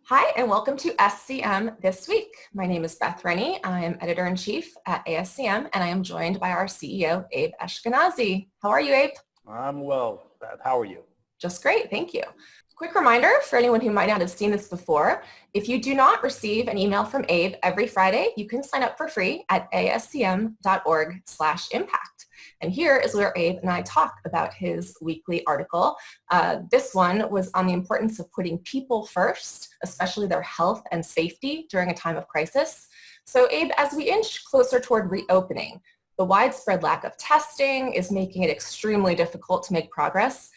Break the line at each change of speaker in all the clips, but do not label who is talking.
Hi, and welcome to SCM This Week. My name is Beth Rennie. I am Editor-in-Chief at ASCM, and I am joined by our CEO, Abe Eshkenazi. How are you, Abe?
I'm well, Beth. How are you?
Just great, thank you. Quick reminder for anyone who might not have seen this before, if you do not receive an email from Abe every Friday, you can sign up for free at ascm.org/impact. And here is where Abe and I talk about his weekly article. This one was on the importance of putting people first, especially their health and safety during a time of crisis. So Abe, as we inch closer toward reopening, the widespread lack of testing is making it extremely difficult to make progress.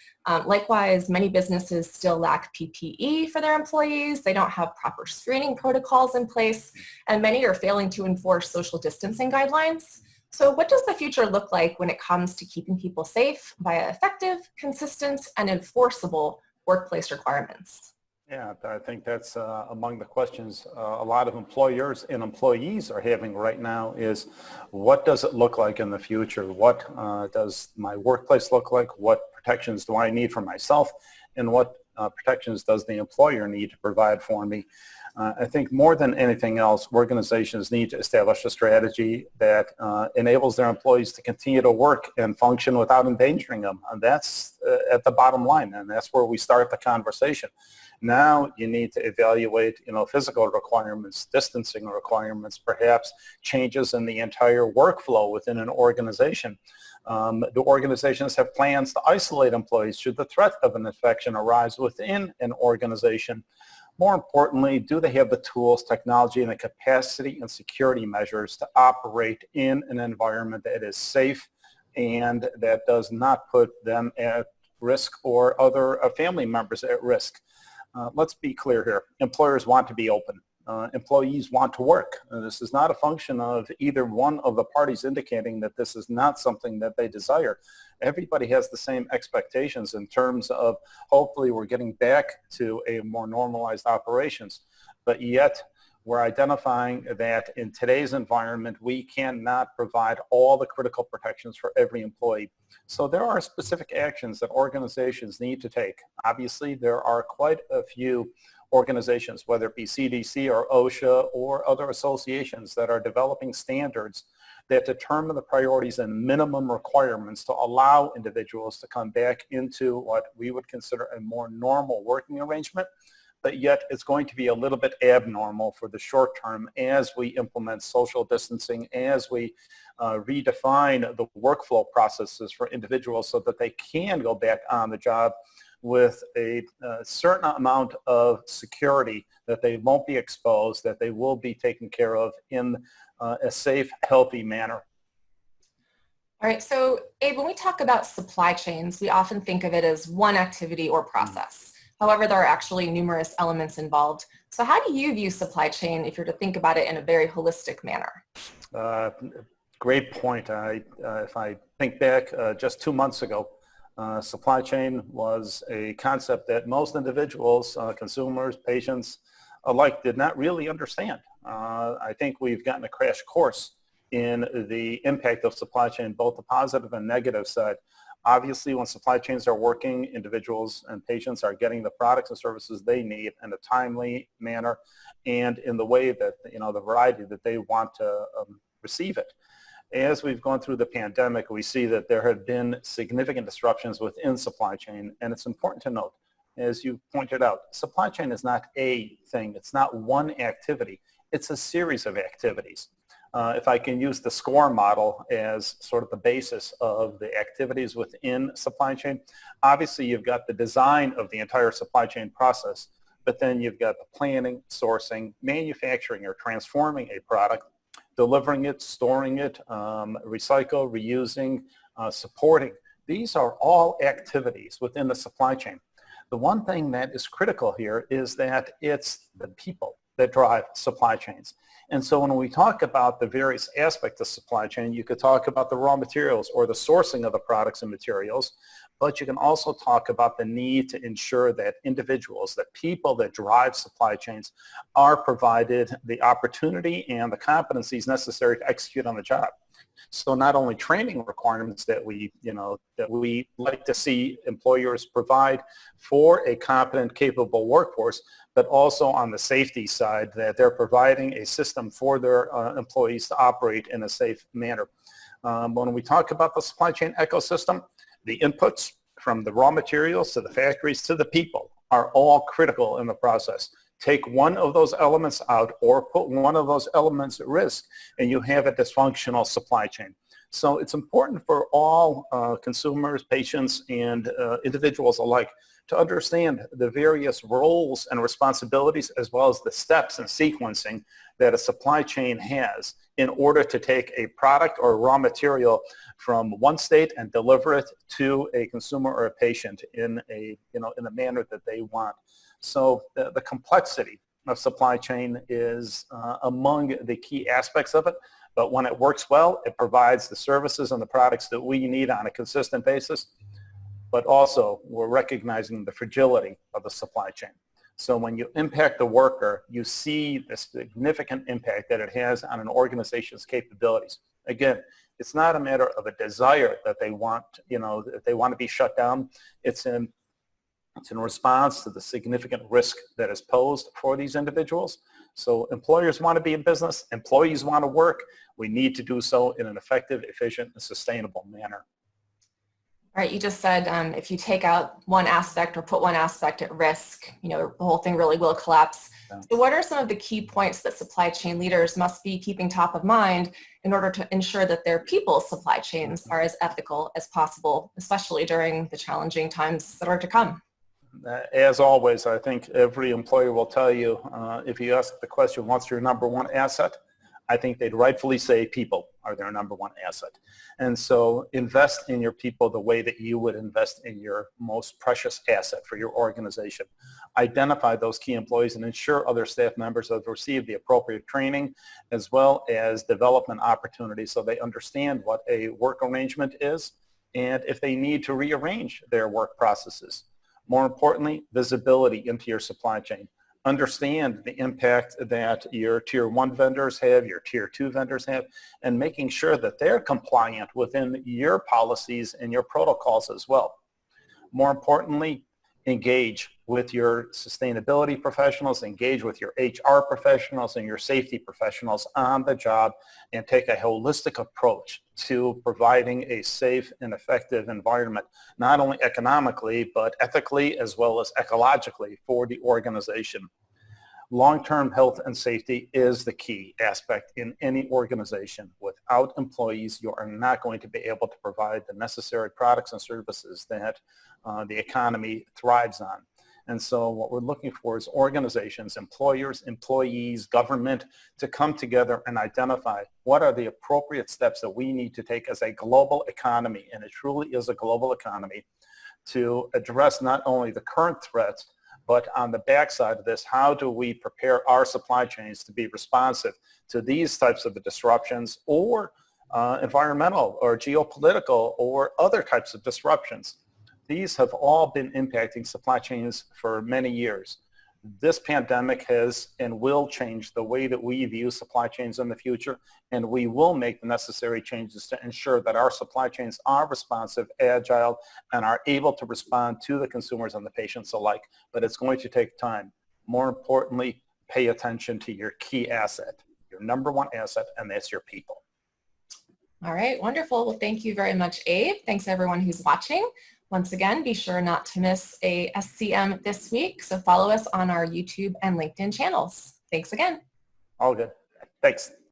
Likewise, many businesses still lack PPE for their employees. They don't have proper screening protocols in place, and many are failing to enforce social distancing guidelines. So what does the future look like when it comes to keeping people safe via effective, consistent, and enforceable workplace requirements?
Yeah, I think that's among the questions a lot of employers and employees are having right now is what does it look like in the future? What does my workplace look like? What protections do I need for myself? And what protections does the employer need to provide for me? I think more than anything else, organizations need to establish a strategy that enables their employees to continue to work and function without endangering them. And that's at the bottom line, and that's where we start the conversation. Now you need to evaluate, physical requirements, distancing requirements, perhaps changes in the entire workflow within an organization. Do organizations have plans to isolate employees should the threat of an infection arise within an organization? More importantly, do they have the tools, technology, and the capacity and security measures to operate in an environment that is safe and that does not put them at risk or other family members at risk? Let's be clear here. Employers want to be open. Employees want to work. This is not a function of either one of the parties indicating that this is not something that they desire. Everybody has the same expectations in terms of hopefully we're getting back to a more normalized operations. But yet we're identifying that in today's environment, we cannot provide all the critical protections for every employee. So there are specific actions that organizations need to take. Obviously, there are quite a few organizations, whether it be CDC or OSHA or other associations that are developing standards that determine the priorities and minimum requirements to allow individuals to come back into what we would consider a more normal working arrangement. But yet it's going to be a little bit abnormal for the short term as we implement social distancing, as we redefine the workflow processes for individuals so that they can go back on the job with a certain amount of security that they won't be exposed, that they will be taken care of in a safe, healthy manner.
All right, so Abe, when we talk about supply chains, we often think of it as one activity or process. However, there are actually numerous elements involved. So how do you view supply chain if you're to think about it in a very holistic manner?
Great point. If I think back just 2 months ago, supply chain was a concept that most individuals, consumers, patients alike did not really understand. I think we've gotten a crash course in the impact of supply chain, both the positive and negative side. Obviously, when supply chains are working, individuals and patients are getting the products and services they need in a timely manner and in the way that, the variety that they want to receive it. As we've gone through the pandemic, we see that there have been significant disruptions within supply chain, and it's important to note, as you pointed out, supply chain is not a thing. It's not one activity. It's a series of activities. If I can use the SCORE model as sort of the basis of the activities within supply chain, obviously you've got the design of the entire supply chain process, but then you've got the planning, sourcing, manufacturing or transforming a product, delivering it, storing it, recycle, reusing, supporting. These are all activities within the supply chain. The one thing that is critical here is that it's the people that drive supply chains. And so when we talk about the various aspects of supply chain, you could talk about the raw materials or the sourcing of the products and materials, but you can also talk about the need to ensure that individuals, that people that drive supply chains are provided the opportunity and the competencies necessary to execute on the job. So not only training requirements that we like to see employers provide for a competent, capable workforce, but also on the safety side, that they're providing a system for their employees to operate in a safe manner. When we talk about the supply chain ecosystem, the inputs from the raw materials to the factories to the people are all critical in the process. Take one of those elements out or put one of those elements at risk, and you have a dysfunctional supply chain. So it's important for all consumers, patients, and individuals alike to understand the various roles and responsibilities, as well as the steps and sequencing that a supply chain has in order to take a product or raw material from one state and deliver it to a consumer or a patient in a manner that they want. So the complexity of supply chain is among the key aspects of it, but when it works well, it provides the services and the products that we need on a consistent basis, but also we're recognizing the fragility of the supply chain. So when you impact the worker, you see the significant impact that it has on an organization's capabilities. Again, it's not a matter of a desire that they want, that they want to be shut down. It's in response to the significant risk that is posed for these individuals. So employers want to be in business, employees want to work. We need to do so in an effective, efficient, and sustainable manner.
All right, you just said if you take out one aspect or put one aspect at risk, the whole thing really will collapse. Yeah. So what are some of the key points that supply chain leaders must be keeping top of mind in order to ensure that their people's supply chains are as ethical as possible, especially during the challenging times that are to come?
As always, I think every employer will tell you, if you ask the question, what's your number one asset? I think they'd rightfully say people are their number one asset. And so invest in your people the way that you would invest in your most precious asset for your organization. Identify those key employees and ensure other staff members have received the appropriate training as well as development opportunities so they understand what a work arrangement is and if they need to rearrange their work processes. More importantly, visibility into your supply chain. Understand the impact that your tier 1 vendors have, your tier 2 vendors have, and making sure that they're compliant within your policies and your protocols as well. More importantly, engage with your sustainability professionals, engage with your HR professionals and your safety professionals on the job, and take a holistic approach to providing a safe and effective environment, not only economically, but ethically as well as ecologically for the organization. Long-term health and safety is the key aspect in any organization. Without employees, you are not going to be able to provide the necessary products and services that the economy thrives on. And so what we're looking for is organizations, employers, employees, government to come together and identify what are the appropriate steps that we need to take as a global economy, and it truly is a global economy, to address not only the current threats, but on the backside of this, how do we prepare our supply chains to be responsive to these types of disruptions or environmental or geopolitical or other types of disruptions? These have all been impacting supply chains for many years. This pandemic has and will change the way that we view supply chains in the future, and we will make the necessary changes to ensure that our supply chains are responsive, agile, and are able to respond to the consumers and the patients alike. But it's going to take time. More importantly, pay attention to your key asset, your number one asset, and that's your people.
All right, wonderful. Well, thank you very much, Abe. Thanks everyone who's watching. Once again, be sure not to miss a SCM this week, so follow us on our YouTube and LinkedIn channels. Thanks again.
All good. Thanks.